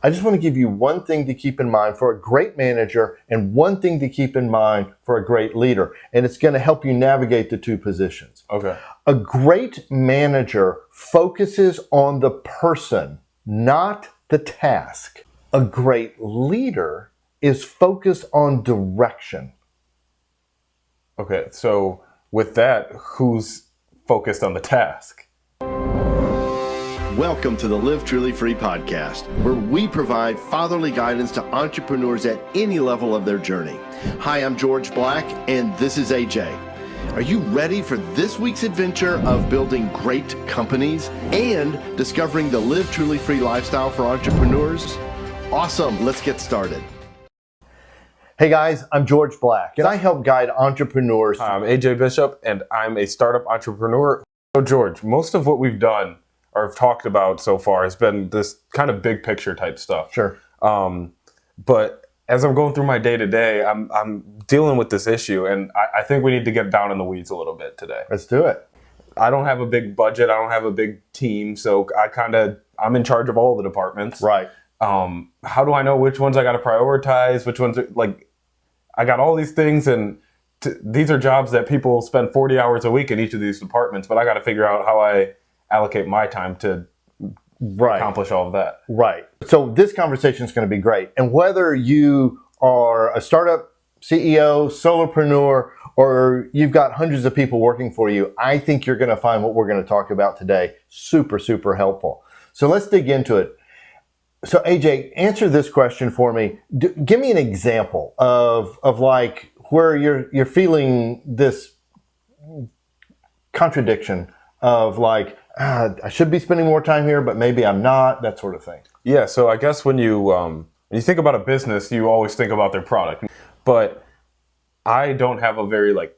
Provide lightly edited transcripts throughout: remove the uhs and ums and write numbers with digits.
I just want to give you one thing to keep in mind for a great manager and one thing to keep in mind for a great leader. And it's going to help you navigate the two positions. Okay. A great manager focuses on the person, not the task. A great leader is focused on direction. Okay, so with that, who's focused on the task? Welcome to the Live Truly Free podcast, where we provide fatherly guidance to entrepreneurs at any level of their journey. Hi, I'm George Black, and this is AJ. Are you ready for this week's adventure of building great companies and discovering the Live Truly Free lifestyle for entrepreneurs? Awesome, let's get started. Hey guys, I'm George Black, and I help guide entrepreneurs. Hi, I'm AJ Bishop, and I'm a startup entrepreneur. So George, most of what we've done or have talked about so far has been this kind of big picture type stuff. Sure. But as I'm going through my day to day, I'm dealing with this issue, and I think we need to get down in the weeds a little bit today. Let's do it. I don't have a big budget. I don't have a big team, so I'm in charge of all the departments. Right. How do I know which ones I got to prioritize? Which ones I got all these things, and these are jobs that people spend 40 hours a week in each of these departments, but I got to figure out how I allocate my time to accomplish all of that. Right. So this conversation is going to be great. And whether you are a startup CEO, solopreneur, or you've got hundreds of people working for you, I think you're going to find what we're going to talk about today super, super helpful. So let's dig into it. So AJ, answer this question for me. Give me an example of like where you're feeling this contradiction of like, I should be spending more time here, but maybe I'm not, that sort of thing. Yeah, so I guess when you think about a business, you always think about their product. But I don't have a very I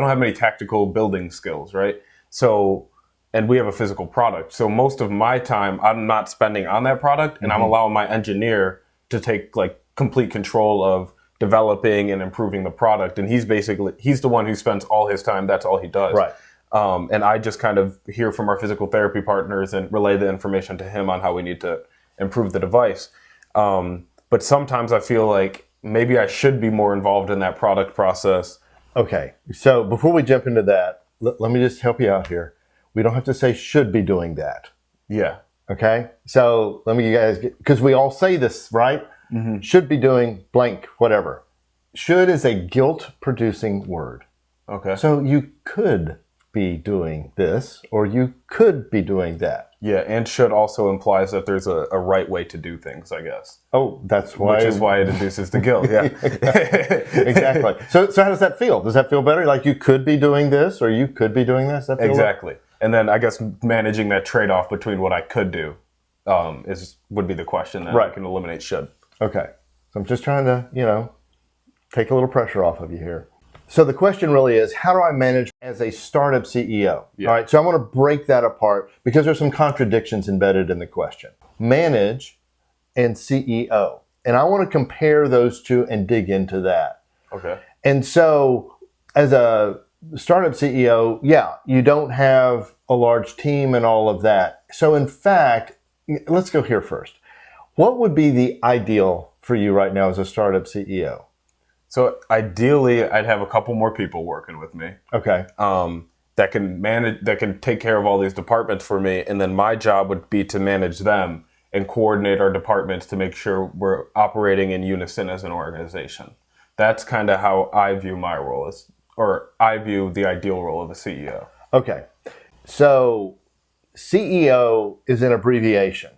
don't have many tactical building skills, right? So, and we have a physical product. So most of my time I'm not spending on that product, and I'm allowing my engineer to take complete control of developing and improving the product. And he's the one who spends all his time. That's all he does. Right. And I just kind of hear from our physical therapy partners and relay the information to him on how we need to improve the device. But sometimes I feel like maybe I should be more involved in that product process. Okay. So before we jump into that, let me just help you out here. We don't have to say should be doing that. Yeah. Okay. So let me because we all say this, right? Mm-hmm. Should be doing blank, whatever. Should is a guilt producing word. Okay. So you could be doing this, or you could be doing that. Yeah, and should also implies that there's a right way to do things, I guess. Oh, that's why. Which is why it induces the guilt, yeah. Exactly. So how does that feel? Does that feel better? Like you could be doing this, or you could be doing this? That feel exactly. And then I guess managing that trade-off between what I could do would be the question that I can eliminate should. Okay. So I'm just trying to, take a little pressure off of you here. So the question really is, how do I manage as a startup CEO? Yeah. All right. So I want to break that apart because there's some contradictions embedded in the question. Manage and CEO. And I want to compare those two and dig into that. Okay. And so as a startup CEO, you don't have a large team and all of that. So in fact, let's go here first. What would be the ideal for you right now as a startup CEO? So ideally, I'd have a couple more people working with me. Okay. That can take care of all these departments for me, and then my job would be to manage them and coordinate our departments to make sure we're operating in unison as an organization. That's kind of how I view my role I view the ideal role of a CEO. Okay. So CEO is an abbreviation.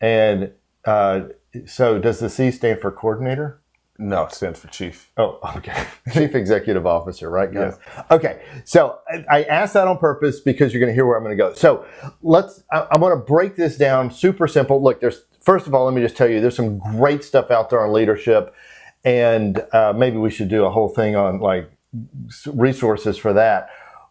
And so does the C stand for coordinator? No, it stands for chief. Oh, okay. Chief Executive Officer, right, guys? Yeah. Okay. So I asked that on purpose because you're going to hear where I'm going to go. So I want to break this down super simple. Look, first of all, let me just tell you, there's some great stuff out there on leadership, and maybe we should do a whole thing on resources for that.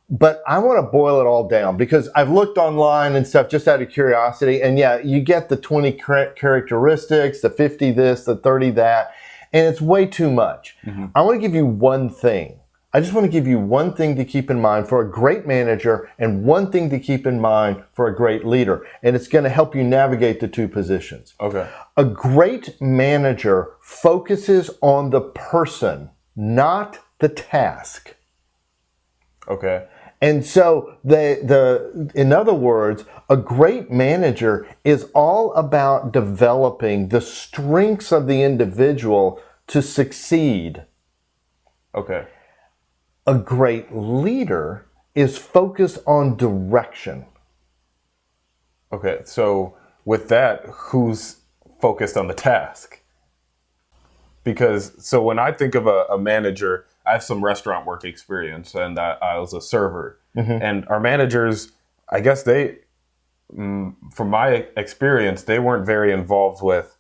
But I want to boil it all down because I've looked online and stuff just out of curiosity. And you get the 20 characteristics, the 50 this, the 30 that. And it's way too much. Mm-hmm. I want to give you one thing. I just want to give you one thing to keep in mind for a great manager and one thing to keep in mind for a great leader. And it's going to help you navigate the two positions. Okay. A great manager focuses on the person, not the task. Okay. And so in other words, a great manager is all about developing the strengths of the individual to succeed. Okay. A great leader is focused on direction. Okay. So with that, who's focused on the task? Because so when I think of a manager, I have some restaurant work experience, and I was a server. And our managers, I guess from my experience, they weren't very involved with,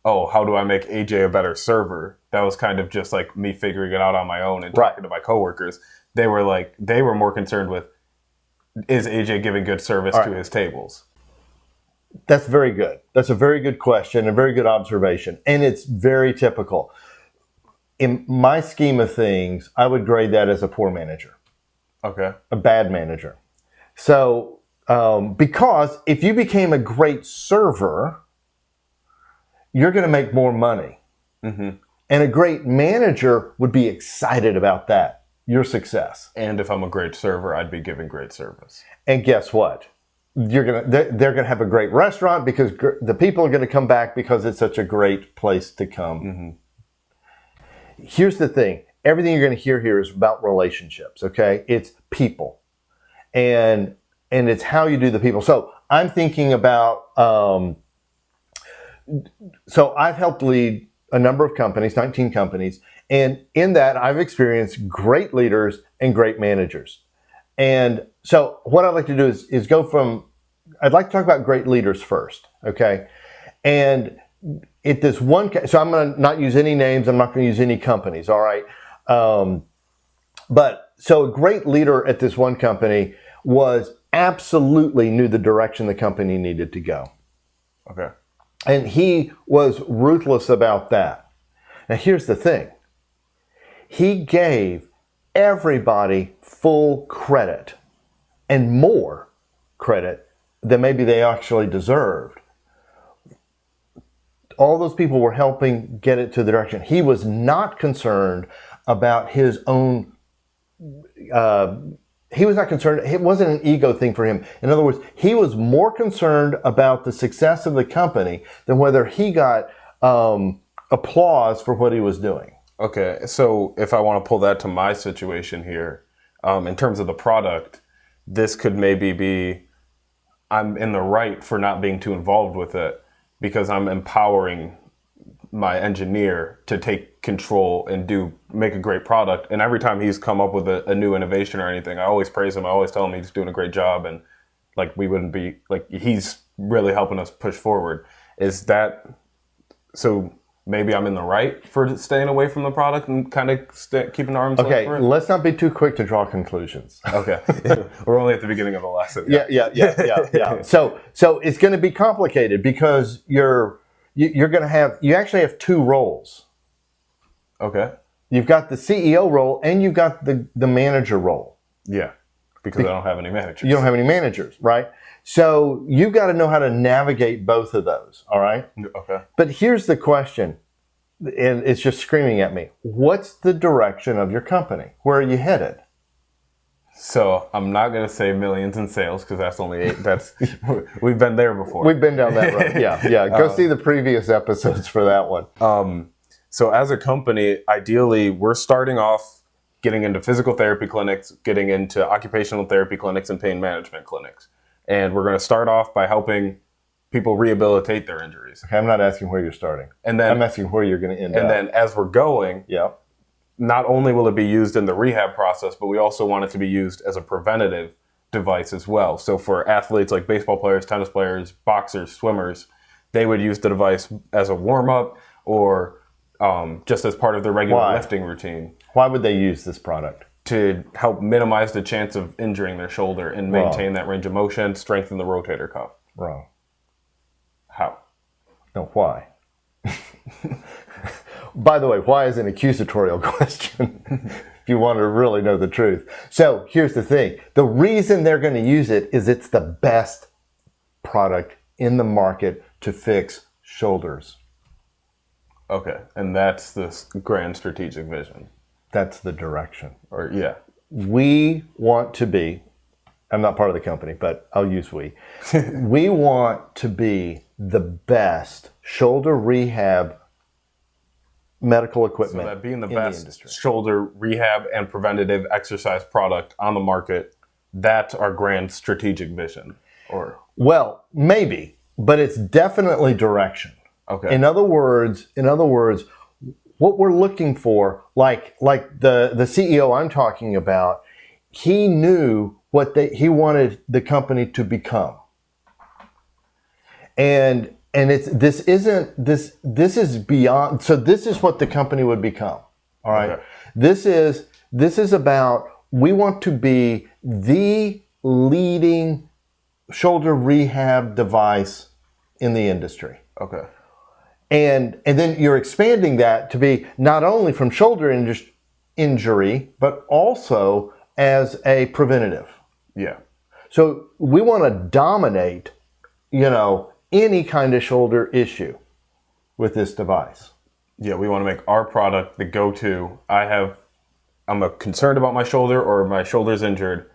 oh, how do I make AJ a better server? That was kind of just like me figuring it out on my own and talking to my coworkers. They were more concerned with, is AJ giving good service to his tables? That's very good. That's a very good question, a very good observation. And it's very typical. In my scheme of things, I would grade that as a poor manager. Okay. A bad manager. So, because if you became a great server, you're going to make more money. And a great manager would be excited about that, your success. And if I'm a great server, I'd be giving great service. And guess what? They're going to have a great restaurant because the people are going to come back because it's such a great place to come. Here's the thing. Everything you're going to hear here is about relationships, okay? It's people. And it's how you do the people. So I'm thinking about, so I've helped lead a number of companies, 19 companies. And in that, I've experienced great leaders and great managers. And so what I'd like to do is go from, I'd like to talk about great leaders first, okay? And at this one, so I'm going to not use any names. I'm not going to use any companies, all right? But so a great leader at this one company was absolutely knew the direction the company needed to go. Okay. And he was ruthless about that. Now, here's the thing. He gave everybody full credit and more credit than maybe they actually deserved. All those people were helping get it to the direction. He was not concerned about his own, he was not concerned, it wasn't an ego thing for him. In other words, he was more concerned about the success of the company than whether he got applause for what he was doing. Okay, so if I want to pull that to my situation here, in terms of the product, this could maybe be, I'm in the right for not being too involved with it because I'm empowering my engineer to take control and make a great product. And every time he's come up with a new innovation or anything, I always praise him. I always tell him he's doing a great job, and like we wouldn't be like, he's really helping us push forward. Is that so? Maybe I'm in the right for staying away from the product and kind of keeping arm's length for it? Let's not be too quick to draw conclusions. Okay. We're only at the beginning of the lesson. Yeah. So it's going to be complicated because you're going to have, you actually have two roles. Okay. You've got the CEO role and you've got the manager role. Yeah. Because I don't have any managers. You don't have any managers, right? So you've got to know how to navigate both of those, all right? Okay. But here's the question, and it's just screaming at me. What's the direction of your company? Where are you headed? So I'm not going to say millions in sales because that's only 8. We've been there before. We've been down that road. Yeah. Go see the previous episodes for that one. So as a company, ideally, we're starting off getting into physical therapy clinics, getting into occupational therapy clinics, and pain management clinics. And we're going to start off by helping people rehabilitate their injuries. Okay, I'm not asking where you're starting. And then I'm asking where you're going to end up. And then as we're going, not only will it be used in the rehab process, but we also want it to be used as a preventative device as well. So for athletes like baseball players, tennis players, boxers, swimmers, they would use the device as a warm-up or just as part of their regular lifting routine. Why would they use this product? To help minimize the chance of injuring their shoulder and maintain that range of motion, strengthen the rotator cuff. Wrong. How? No, why? By the way, why is an accusatorial question? if you want to really know the truth. So here's the thing. The reason they're going to use it is it's the best product in the market to fix shoulders. Okay, and that's this grand strategic vision. That's the direction. Or yeah. We want to be, I'm not part of the company, but I'll use we. We want to be the best shoulder rehab medical equipment. So that being the in best industry. shoulder rehab and preventative exercise product on the market, that's our grand strategic vision. Or Well, maybe, but it's definitely direction. okay. In other words, what we're looking for, like the CEO I'm talking about, he knew what he wanted the company to become. And this is beyond, so this is what the company would become. All right. Okay. This is about, we want to be the leading shoulder rehab device in the industry. Okay. And then you're expanding that to be not only from shoulder injury, but also as a preventative. Yeah. So we want to dominate, any kind of shoulder issue with this device. Yeah, we want to make our product the go-to. I'm concerned about my shoulder, or my shoulder's injured.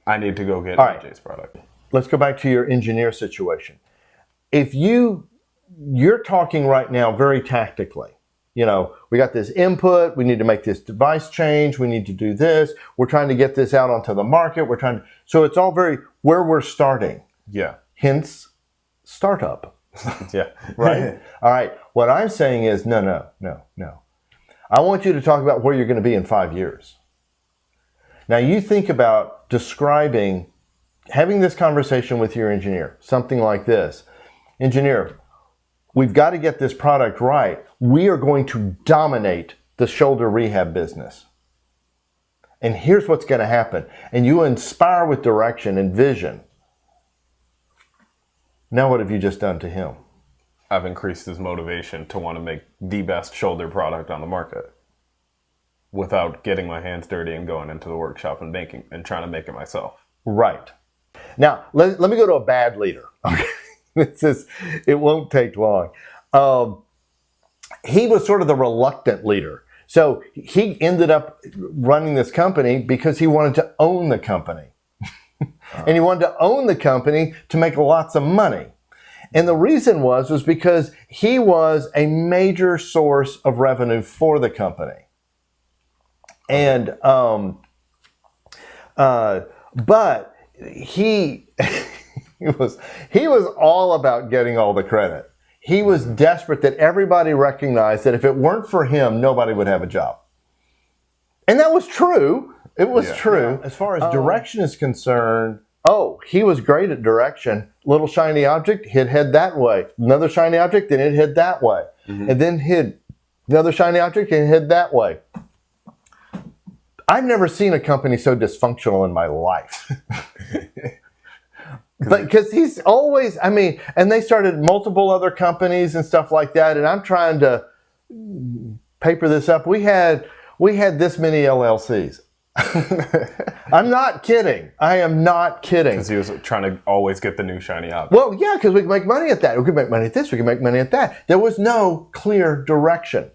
I need to go get All right. AJ's product. Let's go back to your engineer situation. If you're talking right now very tactically, we got this input, we need to make this device change, we need to do this, we're trying to get this out onto the market, so it's all very where we're starting. Yeah. Hence, startup. Yeah. Right? All right. What I'm saying is no. I want you to talk about where you're going to be in 5 years. Now you think about having this conversation with your engineer, something like this. Engineer, we've got to get this product right. We are going to dominate the shoulder rehab business. And here's what's going to happen. And you inspire with direction and vision. Now what have you just done to him? I've increased his motivation to want to make the best shoulder product on the market without getting my hands dirty and going into the workshop and trying to make it myself. Right. Now, let me go to a bad leader. Okay. It won't take long. He was sort of the reluctant leader. So he ended up running this company because he wanted to own the company. And he wanted to own the company to make lots of money. And the reason was because he was a major source of revenue for the company. And, but he was all about getting all the credit. He was desperate that everybody recognized that if it weren't for him, nobody would have a job. And that was true. It was true. Yeah. As far as direction is concerned, he was great at direction. Little shiny object, head that way. Another shiny object, then it head that way. Mm-hmm. And then hid another shiny object and head that way. I've never seen a company so dysfunctional in my life. But because he's always, and they started multiple other companies and stuff like that, and I'm trying to paper this up. We had this many LLCs. I'm not kidding. I am not kidding. Because he was trying to always get the new shiny object. Well, yeah, because we can make money at that. We can make money at this. We can make money at that. There was no clear direction.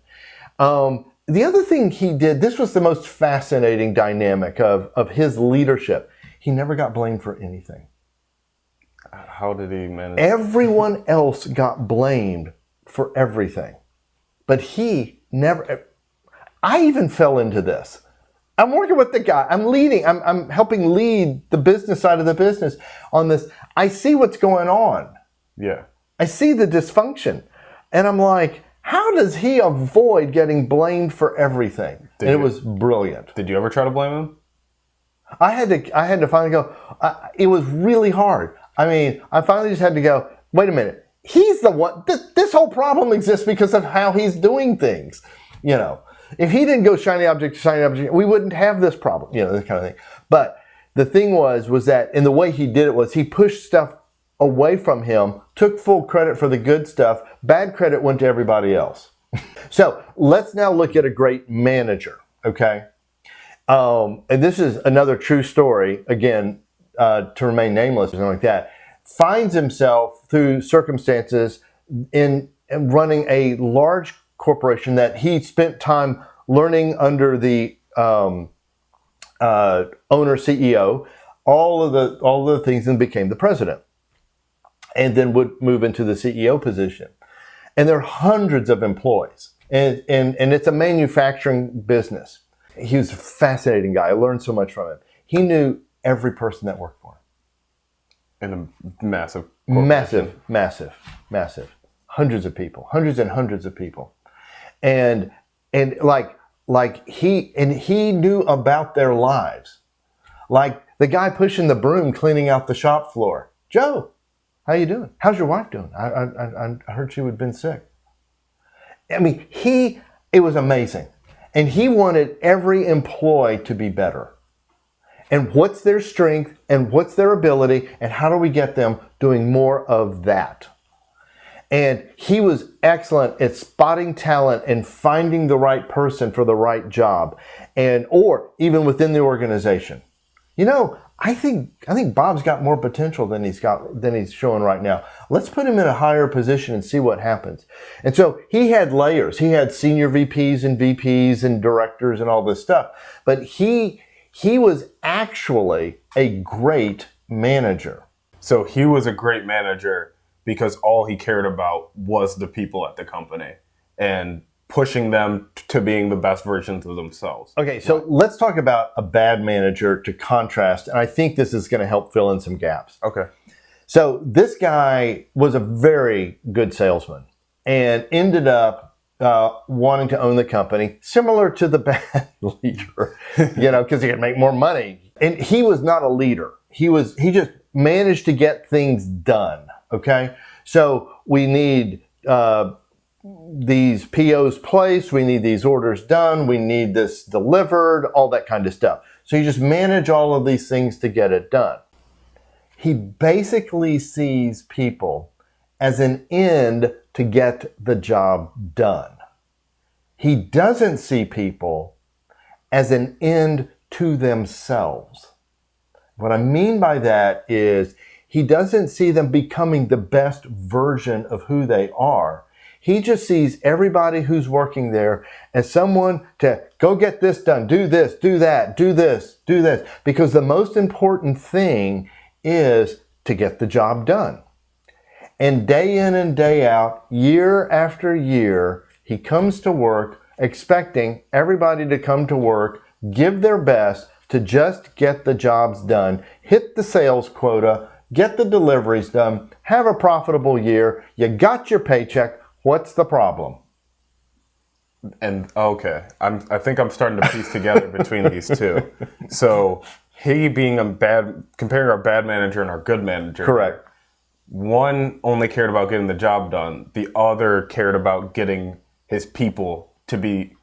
The other thing he did, this was the most fascinating dynamic of his leadership. He never got blamed for anything. How did he manage? Everyone else got blamed for everything. But he never. I even fell into this. I'm working with the guy. I'm leading. I'm helping lead the business side of the business on this. I see what's going on. Yeah. I see the dysfunction. And I'm like, how does he avoid getting blamed for everything? And it was brilliant. Did you ever try to blame him? I had to finally go. It was really hard. I finally just had to go, wait a minute. He's the one. This whole problem exists because of how he's doing things. If he didn't go shiny object to shiny object, we wouldn't have this problem, this kind of thing. But the thing was that, and the way he did it was he pushed stuff away from him, took full credit for the good stuff, bad credit went to everybody else. So let's now look at a great manager, okay? and this is another true story, again, to remain nameless or something like that, finds himself through circumstances in running a large corporation that he spent time learning under the owner CEO, all of the things, and became the president, and then would move into the CEO position. And there are hundreds of employees, and it's a manufacturing business. He was a fascinating guy. I learned so much from him. He knew every person that worked for him. In a massive corporation. Massive. Hundreds of people, hundreds and hundreds of people. And he knew about their lives. Like the guy pushing the broom, cleaning out the shop floor. Joe, how you doing? How's your wife doing? I heard she had been sick. I mean, it was amazing. And he wanted every employee to be better. And what's their strength and what's their ability and how do we get them doing more of that? And he was excellent at spotting talent and finding the right person for the right job, or even within the organization. You know, I think Bob's got more potential than he's showing right now. Let's put him in a higher position and see what happens. And so he had layers. He had senior VPs and VPs and directors and all this stuff. But he was actually a great manager. So he was a great manager because all he cared about was the people at the company and pushing them to being the best versions of themselves. Okay, so let's talk about a bad manager to contrast, and I think this is going to help fill in some gaps. Okay. So this guy was a very good salesman and ended up wanting to own the company, similar to the bad leader, because he could make more money. And he was not a leader. He just managed to get things done. Okay, so we need these POs placed, we need these orders done, we need this delivered, all that kind of stuff. So you just manage all of these things to get it done. He basically sees people as an end to get the job done. He doesn't see people as an end to themselves. What I mean by that is he doesn't see them becoming the best version of who they are. He just sees everybody who's working there as someone to go get this done, do this, do that, do this, do this. Because the most important thing is to get the job done. And day in and day out, year after year, he comes to work expecting everybody to come to work, give their best to just get the jobs done, hit the sales quota, get the deliveries done, have a profitable year, you got your paycheck. What's the problem? And okay, I think I'm starting to piece together between these two. So he being comparing our bad manager and our good manager. Correct. One only cared about getting the job done. The other cared about getting his people to be,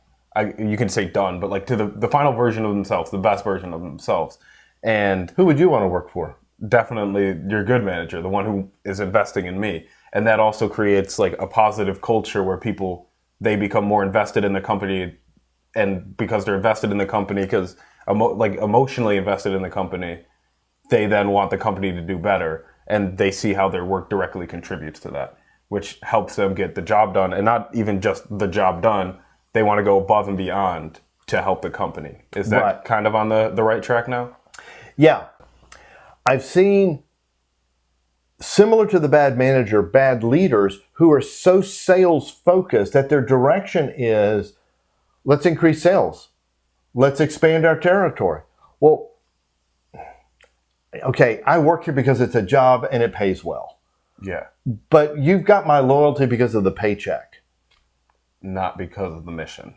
you can say done, but like to the final version of themselves, the best version of themselves. And who would you want to work for? Definitely your good manager, the one who is investing in me. And that also creates like a positive culture where they become more invested in the company, and because they're invested in the company, because emotionally invested in the company, they then want the company to do better, and they see how their work directly contributes to that, which helps them get the job done, and not even just the job done. They want to go above and beyond to help the company. Is that right? Kind of on the right track now? Yeah. I've seen, similar to the bad manager, bad leaders who are so sales focused that their direction is, let's increase sales. Let's expand our territory. Well, okay, I work here because it's a job and it pays well. Yeah. But you've got my loyalty because of the paycheck. Not because of the mission.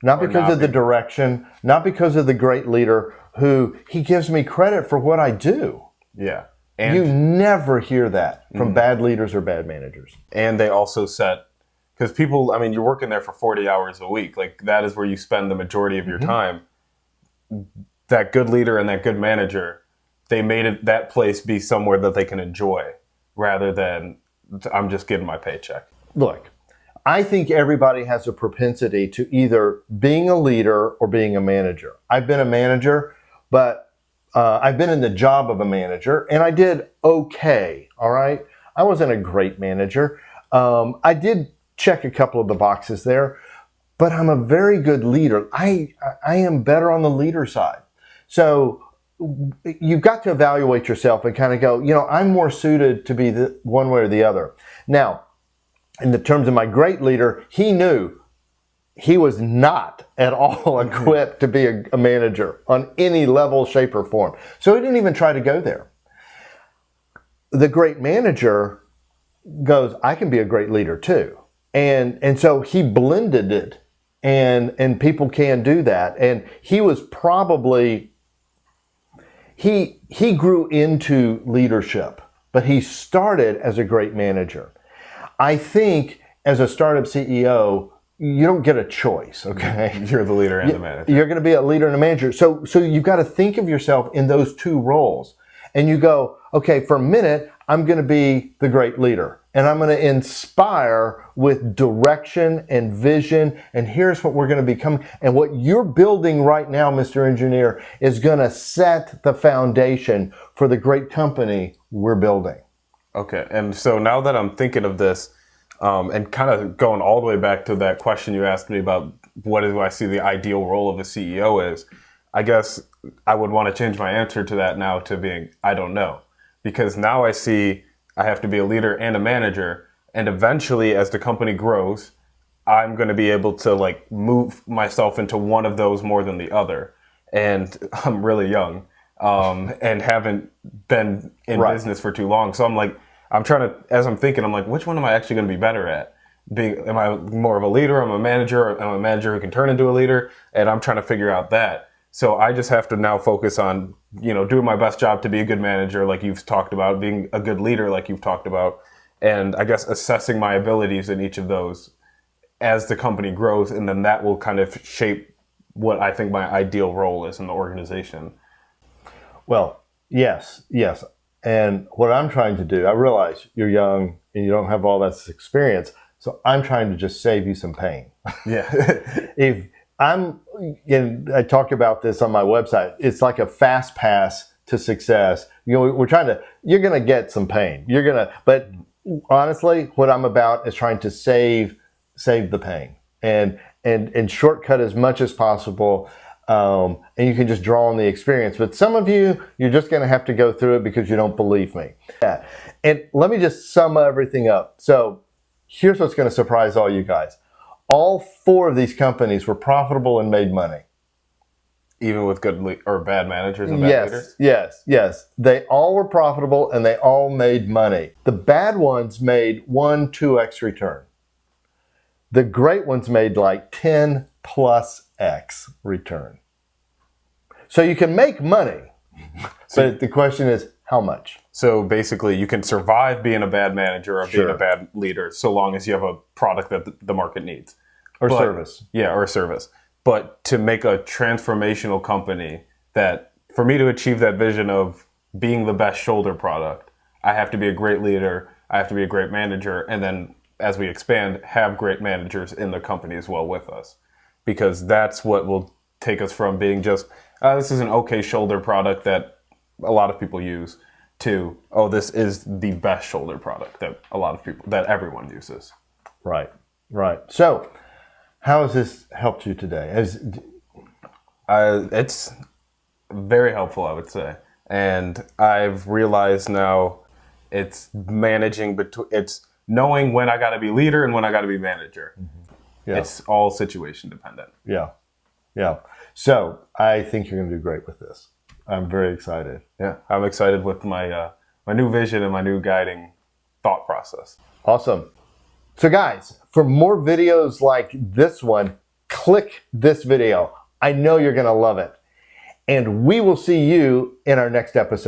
Not because of the direction, not because of the great leader who he gives me credit for what I do. Yeah. And you never hear that from bad leaders or bad managers. And they also set, because people, I mean, you're working there for 40 hours a week. Like that is where you spend the majority of your time. That good leader and that good manager, they made that place be somewhere that they can enjoy rather than I'm just getting my paycheck. Look, I think everybody has a propensity to either being a leader or being a manager. I've been a manager, but I've been in the job of a manager, and I did okay, all right? I wasn't a great manager. I did check a couple of the boxes there, but I'm a very good leader. I am better on the leader side. So you've got to evaluate yourself and kind of go, I'm more suited to be the one way or the other. Now, in the terms of my great leader, he knew he was not at all equipped to be a manager on any level, shape, or form. So he didn't even try to go there. The great manager goes, I can be a great leader too. And so he blended it, and people can do that. And he was probably, he grew into leadership, but he started as a great manager. I think as a startup CEO, you don't get a choice, okay? You're the leader and the manager. You're going to be a leader and a manager. So you've got to think of yourself in those two roles. And you go, okay, for a minute, I'm going to be the great leader. And I'm going to inspire with direction and vision. And here's what we're going to become. And what you're building right now, Mr. Engineer, is going to set the foundation for the great company we're building. Okay, and so now that I'm thinking of this, and kind of going all the way back to that question you asked me about what do I see the ideal role of a CEO is, I guess I would want to change my answer to that now to being, I don't know. Because now I see I have to be a leader and a manager, and eventually as the company grows, I'm going to be able to move myself into one of those more than the other. And I'm really young and haven't been in business for too long. So I'm trying to, as I'm thinking, I'm like, which one am I actually going to be better at? Am I more of a leader? Am I a manager? Or am I a manager who can turn into a leader? And I'm trying to figure out that. So I just have to now focus on, doing my best job to be a good manager, like you've talked about, being a good leader, like you've talked about, and I guess assessing my abilities in each of those as the company grows, and then that will kind of shape what I think my ideal role is in the organization. Well, yes. And what I'm trying to do, I realize you're young and you don't have all that experience, so I'm trying to just save you some pain. Yeah. I talk about this on my website. It's like a fast pass to success. You're going to get some pain. But honestly, what I'm about is trying to save the pain and shortcut as much as possible. And you can just draw on the experience. But some of you're just going to have to go through it because you don't believe me. Yeah. And let me just sum everything up. So here's what's going to surprise all you guys. All 4 of these companies were profitable and made money. Even with good or bad managers and bad leaders? Yes. They all were profitable and they all made money. The bad ones made 1-2x return. The great ones made like 10 plus X return. So you can make money, but the question is how much? So basically you can survive being a bad manager or being a bad leader so long as you have a product that the market needs. Or service. Yeah, or a service. But to make a transformational company that, for me to achieve that vision of being the best shoulder product, I have to be a great leader, I have to be a great manager, and then as we expand, have great managers in the company as well with us. Because that's what will take us from being just, this is an okay shoulder product that a lot of people use, to, this is the best shoulder product that everyone uses. Right. So, how has this helped you today? It's very helpful, I would say. And I've realized now it's managing it's knowing when I got to be leader and when I got to be manager. Mm-hmm. Yeah. It's all situation dependent. Yeah. So I think you're going to do great with this. I'm very excited. Yeah, I'm excited with my my new vision and my new guiding thought process. Awesome. So guys, for more videos like this one, click this video. I know you're going to love it. And we will see you in our next episode.